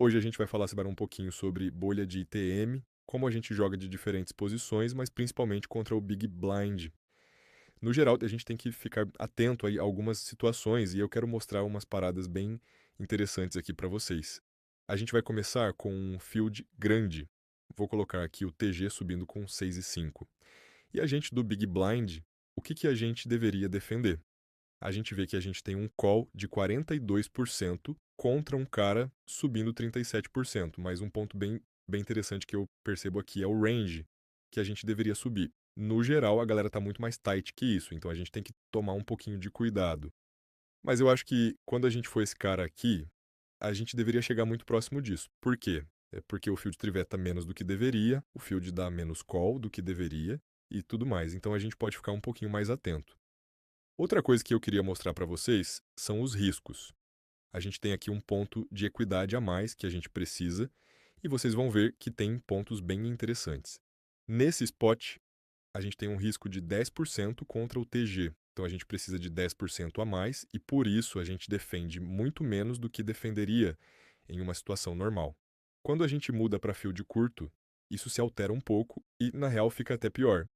Hoje a gente vai falar um pouquinho sobre bolha de ITM, como a gente joga de diferentes posições, mas principalmente contra o Big Blind. No geral, a gente tem que ficar atento aí a algumas situações e eu quero mostrar umas paradas bem interessantes aqui para vocês. A gente vai começar com um field grande. Vou colocar aqui o TG subindo com 6,5. E a gente do Big Blind, o que a gente deveria defender? A gente vê que a gente tem um call de 42% contra um cara subindo 37%. Mas um ponto bem interessante que eu percebo aqui é o range que a gente deveria subir. No geral, a galera tá muito mais tight que isso, então a gente tem que tomar um pouquinho de cuidado. Mas eu acho que quando a gente for esse cara aqui, a gente deveria chegar muito próximo disso. Por quê? É porque o field triveta menos do que deveria, o field dá menos call do que deveria e tudo mais. Então a gente pode ficar um pouquinho mais atento. Outra coisa que eu queria mostrar para vocês são os riscos. A gente tem aqui um ponto de equidade a mais que a gente precisa, e vocês vão ver que tem pontos bem interessantes. Nesse spot, a gente tem um risco de 10% contra o TG, então a gente precisa de 10% a mais, e por isso a gente defende muito menos do que defenderia em uma situação normal. Quando a gente muda para field curto, isso se altera um pouco e, na real, fica até pior.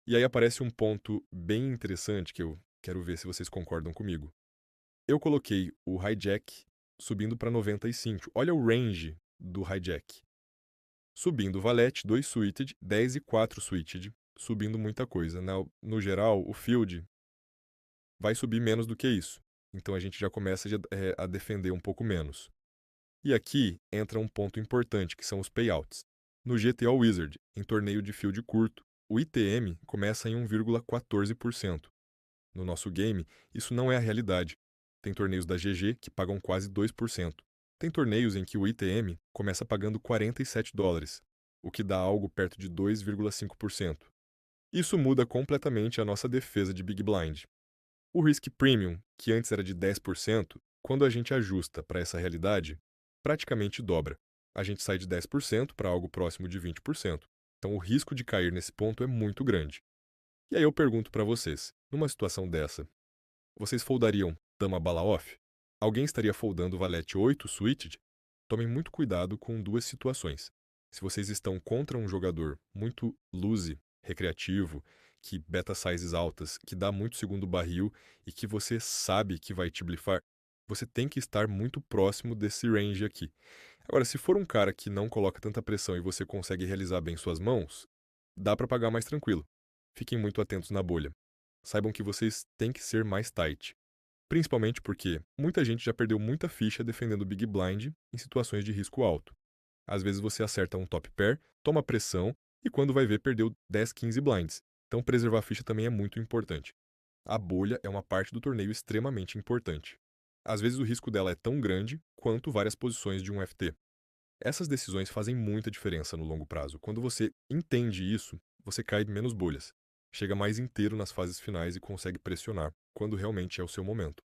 E aí aparece um ponto bem interessante que eu quero ver se vocês concordam comigo. Eu coloquei o hijack subindo para 95. Olha o range do hijack. Subindo o valete, 2 suited, 10 e 4 suited, subindo muita coisa. No geral, o field vai subir menos do que isso. Então a gente já começa a defender um pouco menos. E aqui entra um ponto importante, que são os payouts. No GTO Wizard, em torneio de field curto, o ITM começa em 1,14%. No nosso game, isso não é a realidade. Tem torneios da GG que pagam quase 2%. Tem torneios em que o ITM começa pagando US$ 47, o que dá algo perto de 2,5%. Isso muda completamente a nossa defesa de Big Blind. O Risk Premium, que antes era de 10%, quando a gente ajusta para essa realidade, praticamente dobra. A gente sai de 10% para algo próximo de 20%. Então o risco de cair nesse ponto é muito grande. E aí eu pergunto para vocês, numa situação dessa, vocês foldariam dama bala off? Alguém estaria foldando valete 8 suited? Tomem muito cuidado com duas situações. Se vocês estão contra um jogador muito loose, recreativo, que beta sizes altas, que dá muito segundo barril e que você sabe que vai te blifar, você tem que estar muito próximo desse range aqui. Agora, se for um cara que não coloca tanta pressão e você consegue realizar bem suas mãos, dá para pagar mais tranquilo. Fiquem muito atentos na bolha. Saibam que vocês têm que ser mais tight. Principalmente porque muita gente já perdeu muita ficha defendendo o Big Blind em situações de risco alto. Às vezes você acerta um top pair, toma pressão e quando vai ver perdeu 10, 15 blinds. Então preservar a ficha também é muito importante. A bolha é uma parte do torneio extremamente importante. Às vezes o risco dela é tão grande quanto várias posições de um FT. Essas decisões fazem muita diferença no longo prazo. Quando você entende isso, você cai menos bolhas, chega mais inteiro nas fases finais e consegue pressionar, quando realmente é o seu momento.